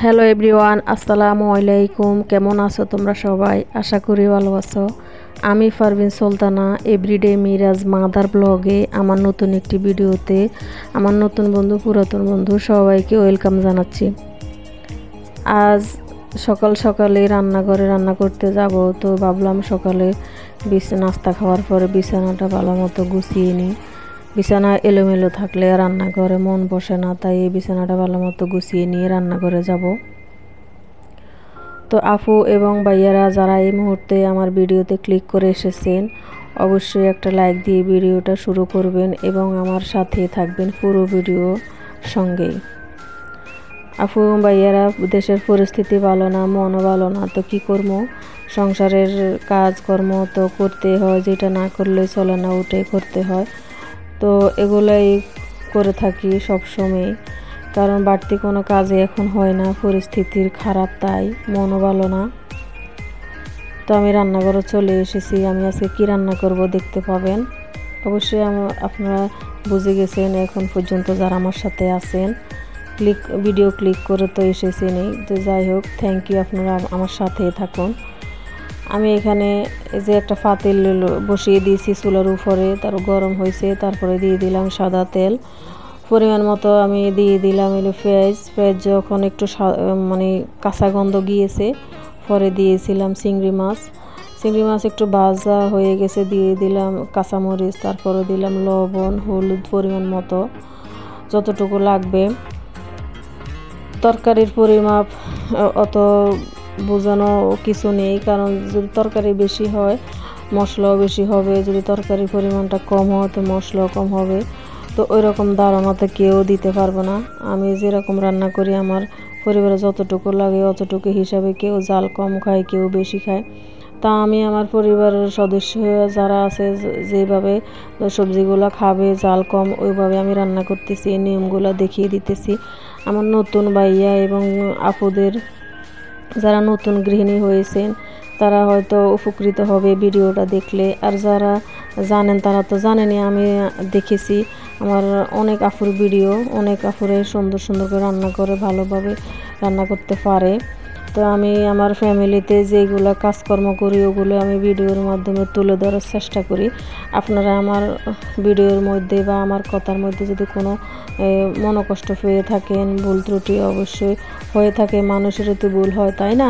Hello everyone, আসসালামু আলাইকুম। কেমন আছো তোমরা সবাই? আশা করি ভালো আছো। আমি পারভিন সুলতানা, এভরিডে মিরাজ মাদার ব্লগে আমার নতুন একটি ভিডিওতে আমার নতুন বন্ধু, পুরাতন বন্ধু সবাইকে ওয়েলকাম জানাচ্ছি। আজ সকাল সকালে রান্নাঘরে রান্না করতে যাব, তো ভাবলাম সকালে নাস্তা খাওয়ার পরে বিছানাটা ভালো মতো গুছিয়ে নিই। বিছানা এলোমেলো থাকলে রান্নাঘরে মন বসে না, তাই এই বিছানাটা ভালো মতো গুছিয়ে নিয়ে রান্নাঘরে যাব। তো আপু এবং ভাইয়ারা যারা এই মুহূর্তে আমার ভিডিওতে ক্লিক করে এসেছেন, অবশ্যই একটা লাইক দিয়ে ভিডিওটা শুরু করবেন এবং আমার সাথে থাকবেন পুরো ভিডিও সঙ্গেই। আপু এবং ভাইয়ারা, দেশের পরিস্থিতি ভালো না, মনও ভালো না, তো কী করবো, সংসারের কাজকর্ম তো করতে হয়, যেটা না করলে চলে না, ওটাই করতে হয়। তো এগুলাই করে থাকি সবসময়, কারণ বাড়তি কোনো কাজে এখন হয় না, পরিস্থিতির খারাপ, তাই মনও ভালো না। তো আমি রান্নাঘরে চলে এসেছি। আমি আজকে কি রান্না করব দেখতে পাবেন। অবশ্যই আপনারা বুঝে গেছেন এখন পর্যন্ত যারা আমার সাথে আছেন, ভিডিও ক্লিক করে তো এসেছেনই। তো যাই হোক, থ্যাংক ইউ, আপনারা আমার সাথে থাকুন। আমি এখানে এই যে একটা পাতিল বসিয়ে দিয়েছি চুলার উপরে, তার গরম হয়েছে, তারপরে দিয়ে দিলাম সাদা তেল পরিমাণ মতো। আমি দিয়ে দিলাম পেঁয়াজ যখন একটু মানে কাঁচা গন্ধ গিয়েছে, পরে দিয়েছিলাম চিংড়ি মাছ একটু ভাজা হয়ে গেছে, দিয়ে দিলাম কাঁচামরিচ, তারপরে দিলাম লবণ, হলুদ পরিমাণ মতো যতটুকু লাগবে। তরকারির পরিমাপ অত বোঝানো কিছু নেই, কারণ যদি তরকারি বেশি হয় মশলাও বেশি হবে, যদি তরকারির পরিমাণটা কম হয় তো মশলাও কম হবে। তো ওই রকম ধারণা তো কেউ দিতে পারবো না। আমি যেরকম রান্না করি আমার পরিবারে যতটুকু লাগে অতটুকু হিসাবে, কেউ জাল কম খায়, কেউ বেশি খায়। তা আমি আমার পরিবারের সদস্য যারা আছে যেভাবে সবজিগুলো খাবে জাল কম, ওইভাবে আমি রান্না করতেছি, এই নিয়মগুলো দেখিয়ে দিতেছি আমার নতুন ভাইয়া এবং আপুদের। যারা নতুন গৃহিণী হয়েছেন তারা হয়তো উপকৃত হবে ভিডিওটা দেখলে, আর যারা জানেন তারা তো জানেনই। আমি দেখেছি আমার অনেক আপুর ভিডিও, অনেক আপুরে সুন্দর সুন্দর করে রান্না করে, ভালোভাবে রান্না করতে পারে। তো আমি আমার ফ্যামিলিতে যেগুলো কাজকর্ম করি ওগুলো আমি ভিডিওর মাধ্যমে তুলে ধরার চেষ্টা করি। আপনারা আমার ভিডিওর মধ্যে বা আমার কথার মধ্যে যদি কোনো মনোকষ্ট পেয়ে থাকেন, ভুল ত্রুটি অবশ্যই হয়ে থাকে, মানুষেরও তো ভুল হয়, তাই না?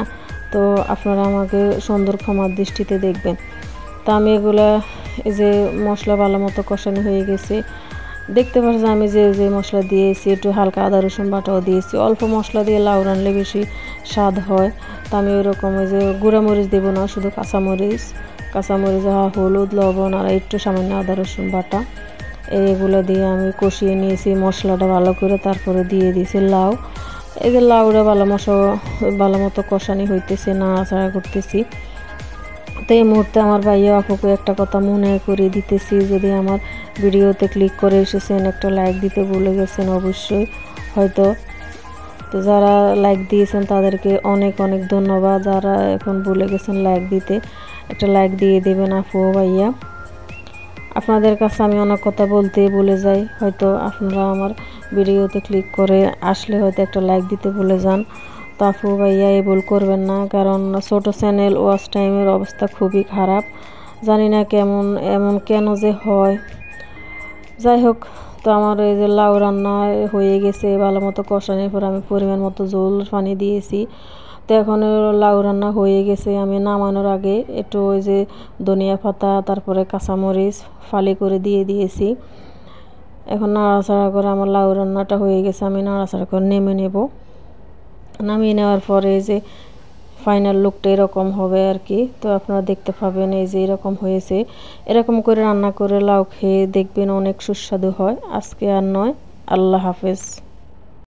তো আপনারা আমাকে সুন্দর ক্ষমার দৃষ্টিতে দেখবেন। তা আমি এগুলা, এই যে মশলা ভালো মতো কষানো হয়ে গেছে, দেখতে পাচ্ছি আমি যে যে মশলা দিয়েছি, একটু হালকা আদা রসুন বাটাও দিয়েছি। অল্প মশলা দিয়ে লাউ রানলে বেশি স্বাদ হয়। তা আমি ওইরকম ওই যে গুঁড়ামরিচ দেবো না, শুধু কাঁচামরিচ, হলুদ, লবণ আর একটু সামান্য আদা রসুন বাটা, এইগুলো দিয়ে আমি কষিয়ে নিয়েছি মশলাটা ভালো করে। তারপরে দিয়ে দিয়েছি লাউ। এই যে লাউটা ভালো মতো কষানি হইতেছে, নাড়াচাড়া করতেছি। তো এই মুহূর্তে আমার ভাইয়া আপুকে একটা কথা মনে করিয়ে দিতেছি, যদি আমার ভিডিওতে ক্লিক করে এসেছেন একটা লাইক দিতে ভুলে গেছেন অবশ্যই হয়তো। তো যারা লাইক দিয়েছেন তাদেরকে অনেক অনেক ধন্যবাদ। যারা এখন ভুলে গেছেন লাইক দিতে, একটা লাইক দিয়ে দেবেন আপু ভাইয়া। আপনাদের কাছে আমি অনেক কথা বলতে ভুলে যাই, হয়তো আপনারা আমার ভিডিওতে ক্লিক করে আসলে হয়তো একটা লাইক দিতে ভুলে যান। তো আপু ভাইয়া এই ভুল করবেন না, কারণ ছোট চ্যানেল, ওয়াচ টাইমের অবস্থা খুবই খারাপ। জানি না এমন কেন যে হয়। যাই হোক, তো আমার এই যে লাউ রান্না হয়ে গেছে, ভালো মতো কষানোর পর আমি পরিমাণ মতো ঝোল পানি দিয়েছি। তো এখন লাউ রান্না হয়ে গেছে। আমি নামানোর আগে একটু ওই যে ধনিয়া পাতা, তারপরে কাঁচামরিচ ফালি করে দিয়ে দিয়েছি। এখন নাড়াচাড়া করে আমার লাউ রান্নাটা হয়ে গেছে, আমি নাড়াচাড়া করে নেমে নেব। নামিয়ে নেওয়ার পরে যে ফাইনাল লুকটা এরকম হবে আর কি। তো আপনারা দেখতে পাবেন এই যে এরকম হয়েছে। এরকম করে রান্না করে লাউ খেয়ে দেখবেন, অনেক সুস্বাদু হয়। আজকে আর নয়, আল্লাহ হাফেজ।